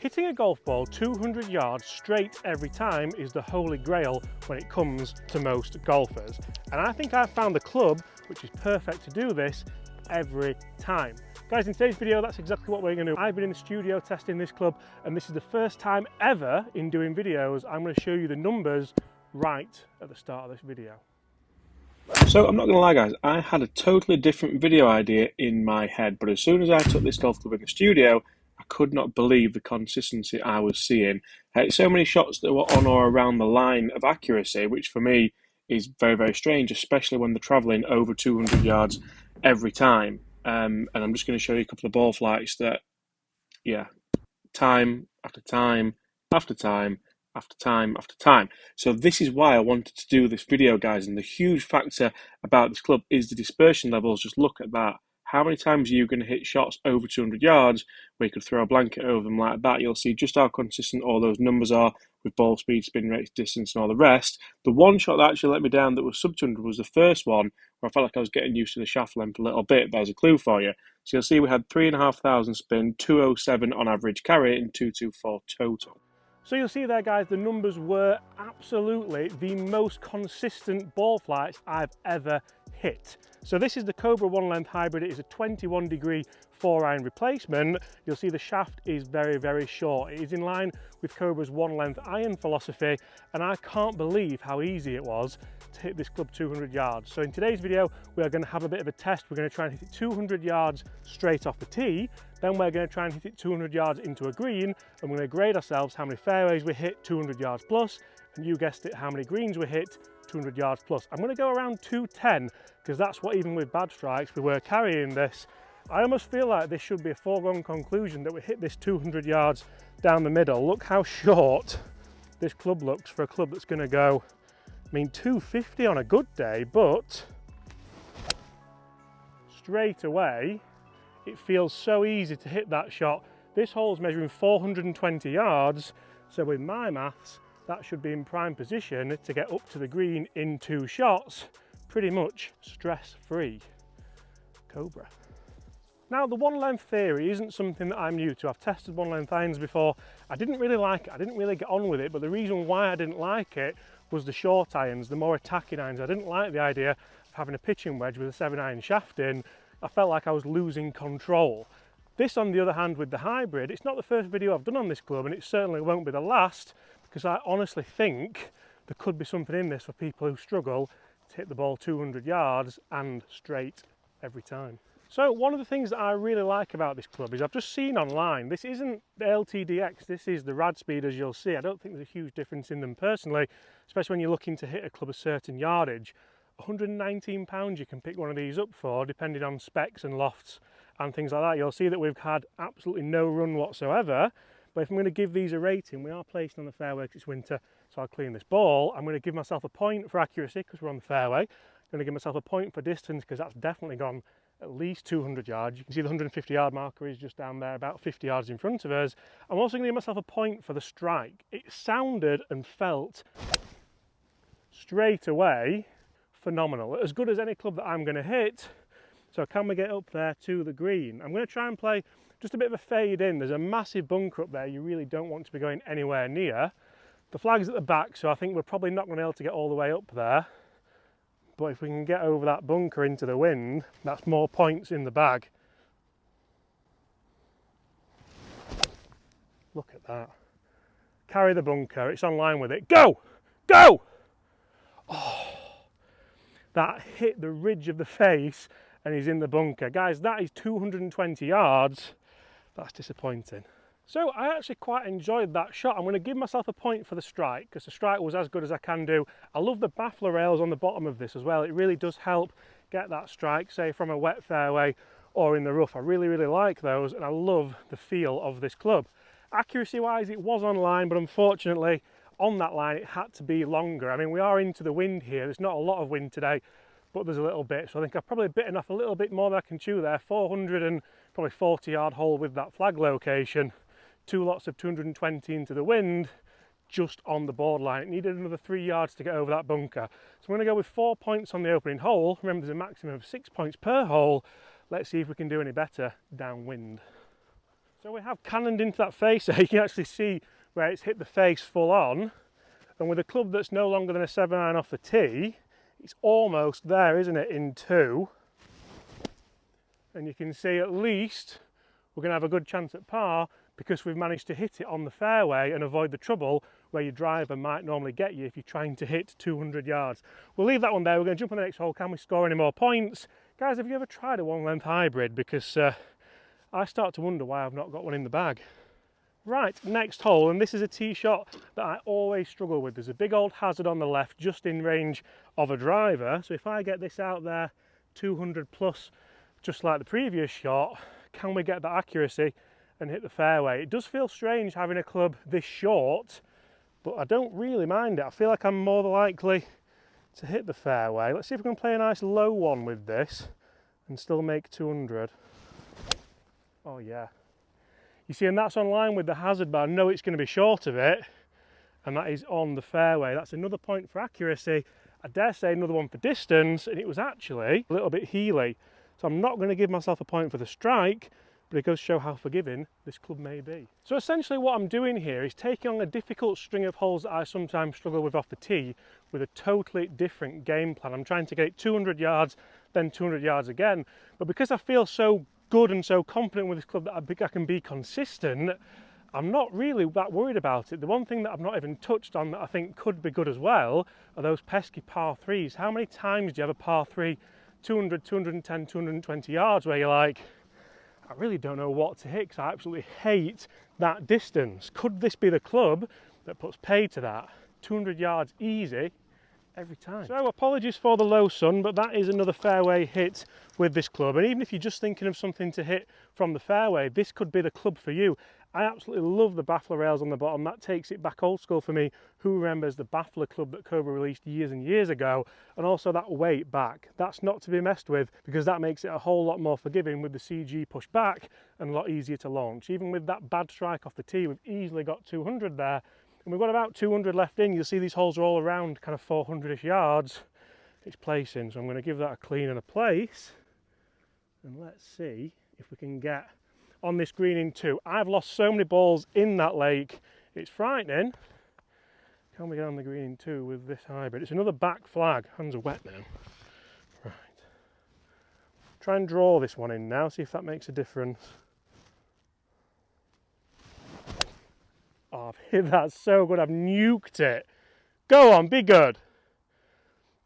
Hitting a golf ball 200 yards straight every time is the holy grail when it comes to most golfers. And I think I've found the club which is perfect to do this every time. Guys, in today's video, that's exactly what we're going to do. I've been in the studio testing this club, and this is the first time ever in doing videos I'm going to show you the numbers right at the start of this video. So I'm not going to lie guys, I had a totally different video idea in my head, but as soon as I took this golf club in the studio, I could not believe the consistency I was seeing. So many shots that were on or around the line of accuracy, which for me is very, very strange, especially when they're travelling over 200 yards every time. And I'm just going to show you a couple of ball flights that, yeah, time after time after time after time after time. So this is why I wanted to do this video, guys, and the huge factor about this club is the dispersion levels. Just look at that. How many times are you going to hit shots over 200 yards where you could throw a blanket over them like that? You'll see just how consistent all those numbers are with ball speed, spin rates, distance and all the rest. The one shot that actually let me down that was sub 200 was the first one, where I felt like I was getting used to the shaft length a little bit. There's a clue for you. So you'll see we had 3,500 spin, 207 on average carry and 224 total. So you'll see there, guys, the numbers were absolutely the most consistent ball flights I've ever hit. So this is the Cobra one length hybrid. It is a 21 degree 4-iron replacement. You'll see the shaft is very, very short. It is in line with Cobra's one length iron philosophy, and I can't believe how easy it was to hit this club 200 yards. So in today's video, we are going to have a bit of a test. We're going to try and hit it 200 yards straight off the tee. Then we're going to try and hit it 200 yards into a green, and we're going to grade ourselves how many fairways we hit 200 yards plus, and you guessed it, how many greens we hit 200 yards plus. I'm going to go around 210 because that's what, even with bad strikes, we were carrying this. I almost feel like this should be a foregone conclusion that we hit this 200 yards down the middle. Look how short this club looks for a club that's going to go, I mean, 250 on a good day, but straight away it feels so easy to hit that shot. This hole's measuring 420 yards, so with my maths, that should be in prime position to get up to the green in 2 shots, pretty much stress-free. Cobra. Now, the one length theory isn't something that I'm new to. I've tested one length irons before. I didn't really like it. I didn't really get on with it, but the reason why I didn't like it was the short irons, the more attacking irons. I didn't like the idea of having a pitching wedge with a 7-iron shaft in. I felt like I was losing control. This, on the other hand, with the hybrid, it's not the first video I've done on this club, and it certainly won't be the last, because I honestly think there could be something in this for people who struggle to hit the ball 200 yards and straight every time. So one of the things that I really like about this club is I've just seen online, this isn't the LTDX, this is the Rad Speed, as you'll see. I don't think there's a huge difference in them personally, especially when you're looking to hit a club a certain yardage. £119 you can pick one of these up for, depending on specs and lofts and things like that. You'll see that we've had absolutely no run whatsoever, but if I'm going to give these a rating, we are placed on the fairway because it's winter, so I'll clean this ball. I'm going to give myself a point for accuracy because we're on the fairway. I'm going to give myself a point for distance because that's definitely gone at least 200 yards. You can see the 150 yard marker is just down there, about 50 yards in front of us. I'm also going to give myself a point for the strike. It sounded and felt straight away phenomenal, as good as any club that I'm going to hit. So can we get up there to the green? I'm going to try and play just a bit of a fade in. There's a massive bunker up there you really don't want to be going anywhere near. The flag's at the back, so I think we're probably not going to be able to get all the way up there. But if we can get over that bunker into the wind, that's more points in the bag. Look at that. Carry the bunker, it's on line with it. Go! Go! Oh, that hit the ridge of the face and he's in the bunker. Guys, that is 220 yards. That's disappointing. So I actually quite enjoyed that shot. I'm going to give myself a point for the strike because the strike was as good as I can do. I love the baffler rails on the bottom of this as well. It really does help get that strike, say from a wet fairway or in the rough. I really, really like those, and I love the feel of this club. Accuracy wise, it was on line, but unfortunately on that line it had to be longer. I mean, we are into the wind here. There's not a lot of wind today, but there's a little bit. So I think I've probably bitten off a little bit more than I can chew there. 440 yard hole with that flag location. 2 lots of 220 into the wind, just on the borderline. It needed another 3 yards to get over that bunker. So I'm going to go with 4 points on the opening hole. Remember, there's a maximum of 6 points per hole. Let's see if we can do any better downwind. So we have cannoned into that face there. You can actually see where it's hit the face full on. And with a club that's no longer than a 7-iron off the tee, it's almost there, isn't it, in 2. And you can see at least we're going to have a good chance at par because we've managed to hit it on the fairway and avoid the trouble where your driver might normally get you if you're trying to hit 200 yards. We'll leave that one there. We're going to jump on the next hole. Can we score any more points? Guys, have you ever tried a one-length hybrid? Because I start to wonder why I've not got one in the bag. Right, next hole, and this is a tee shot that I always struggle with. There's a big old hazard on the left just in range of a driver. So if I get this out there 200 plus, just like the previous shot, can we get that accuracy and hit the fairway? It does feel strange having a club this short, but I don't really mind it. I feel like I'm more likely to hit the fairway. Let's see if we can play a nice low one with this and still make 200. Oh yeah. You see, and that's on line with the hazard, but I know it's going to be short of it, and that is on the fairway. That's another point for accuracy. I dare say another one for distance, and it was actually a little bit heely. So I'm not going to give myself a point for the strike, but it goes to show how forgiving this club may be. So essentially what I'm doing here is taking on a difficult string of holes that I sometimes struggle with off the tee with a totally different game plan. I'm trying to get it 200 yards, then 200 yards again. But because I feel so good and so confident with this club that I think I can be consistent, I'm not really that worried about it. The one thing that I've not even touched on that I think could be good as well are those pesky par 3s. How many times do you have a par 3, 200, 210, 220 yards where you're like, I really don't know what to hit because I absolutely hate that distance. Could this be the club that puts pay to that? 200 yards easy every time. So apologies for the low sun, but that is another fairway hit with this club. And even if you're just thinking of something to hit from the fairway, this could be the club for you. I absolutely love the baffler rails on the bottom. That takes it back old school for me. Who remembers the baffler club that Cobra released years and years ago? And also that weight back. That's not to be messed with because that makes it a whole lot more forgiving with the CG push back and a lot easier to launch. Even with that bad strike off the tee, we've easily got 200 there. And we've got about 200 left in. You'll see these holes are all around kind of 400-ish yards. It's placing, so I'm going to give that a clean and a place. And let's see if we can get on this green in 2. I've lost so many balls in that lake, it's frightening. Can we get on the green in 2 with this hybrid? It's another back flag. Hands are wet now. Right. Try and draw this one in now, see if that makes a difference. Oh, I've hit that so good, I've nuked it. Go on, be good.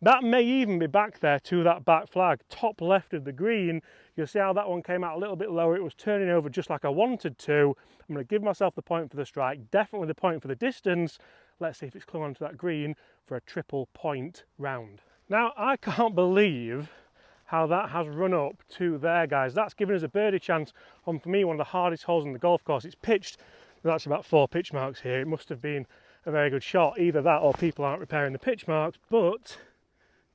That may even be back there to that back flag, top left of the green. You'll see how that one came out a little bit lower. It was turning over just like I wanted to. I'm going to give myself the point for the strike, definitely the point for the distance. Let's see if it's clung onto that green for a triple point round. Now, I can't believe how that has run up to there, guys. That's given us a birdie chance on, for me, one of the hardest holes on the golf course. It's pitched. There's actually about 4 pitch marks here. It must have been a very good shot. Either that or people aren't repairing the pitch marks, but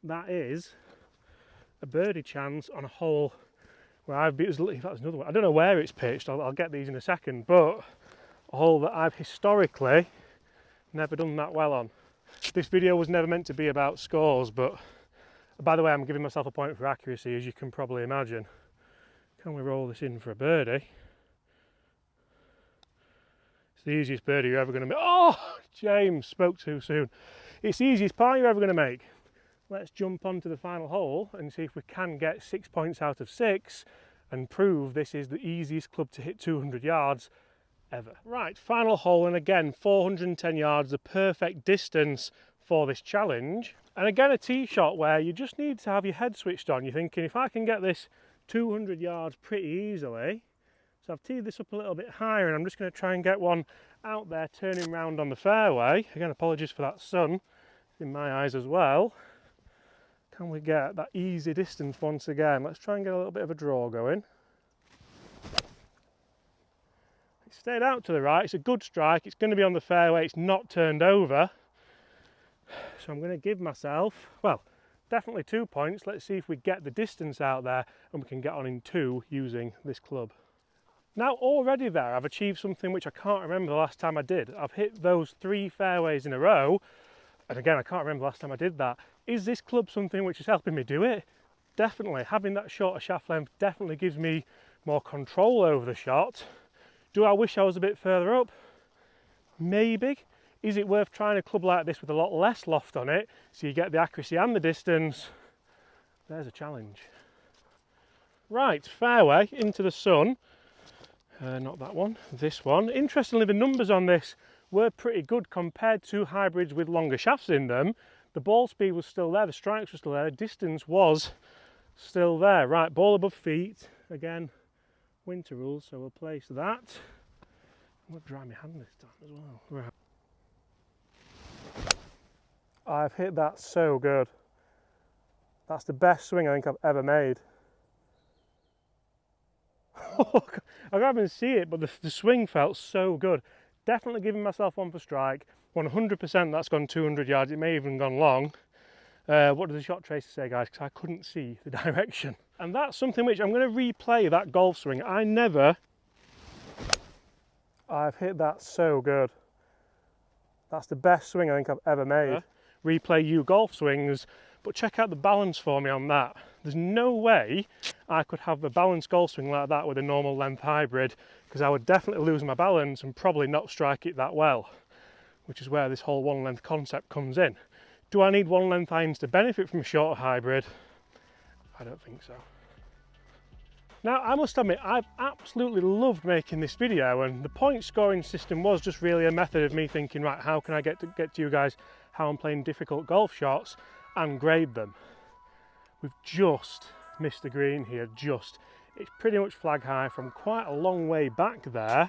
that is a birdie chance on a hole where I've been, that's another one. I don't know where it's pitched, I'll get these in a second, but a hole that I've historically never done that well on. This video was never meant to be about scores, but by the way, I'm giving myself a point for accuracy, as you can probably imagine. Can we roll this in for a birdie? It's the easiest birdie you're ever going to make. Oh, James, spoke too soon. It's the easiest par you're ever going to make. Let's jump onto the final hole and see if we can get 6 points out of 6 and prove this is the easiest club to hit 200 yards ever. Right, final hole, and again 410 yards, the perfect distance for this challenge. And again a tee shot where you just need to have your head switched on. You're thinking, if I can get this 200 yards pretty easily. So I've teed this up a little bit higher and I'm just going to try and get one out there turning round on the fairway. Again, apologies for that sun in my eyes as well. Can we get that easy distance once again? Let's try and get a little bit of a draw going. It stayed out to the right. It's a good strike. It's going to be on the fairway. It's not turned over. So I'm going to give myself, well, definitely 2 points. Let's see if we get the distance out there and we can get on in 2 using this club. Now already there, I've achieved something which I can't remember the last time I did. I've hit those 3 fairways in a row. And again, I can't remember the last time I did that. Is this club something which is helping me do it? Definitely. Having that shorter shaft length definitely gives me more control over the shot. Do I wish I was a bit further up? Maybe. Is it worth trying a club like this with a lot less loft on it so you get the accuracy and the distance? There's a challenge. Right, fairway into the sun. Not that one, this one. Interestingly, the numbers on this were pretty good compared to hybrids with longer shafts in them. The ball speed was still there, the strikes were still there, the distance was still there. Right, ball above feet. Again, winter rules, so we'll place that. I'm going to dry my hand this time as well. Right. I've hit that so good. That's the best swing I think I've ever made. I can't even see it, but the swing felt so good. Definitely giving myself one for strike. 100% that's gone 200 yards. It may have even gone long. What did the shot tracer say, guys? Because I couldn't see the direction. And that's something which I'm going to replay, that golf swing. I've hit that so good. That's the best swing I think I've ever made. Replay you golf swings, but check out the balance for me on that. There's no way I could have a balanced golf swing like that with a normal length hybrid, because I would definitely lose my balance and probably not strike it that well, which is where this whole one length concept comes in. Do I need one length irons to benefit from a shorter hybrid? I don't think so. Now, I must admit, I've absolutely loved making this video, and the point scoring system was just really a method of me thinking, right, how can I get to you guys how I'm playing difficult golf shots and grade them. We've just missed the green here, just. It's pretty much flag high from quite a long way back there,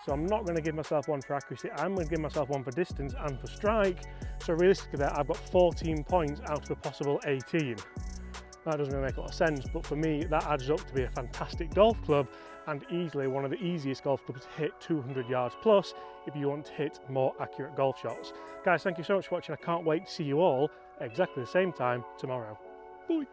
so I'm not going to give myself one for accuracy, I'm going to give myself one for distance and for strike. So realistically there, I've got 14 points out of a possible 18. That doesn't really make a lot of sense, but for me that adds up to be a fantastic golf club and easily one of the easiest golf clubs to hit 200 yards plus if you want to hit more accurate golf shots. Guys, thank you so much for watching. I can't wait to see you all at exactly the same time tomorrow. Bye.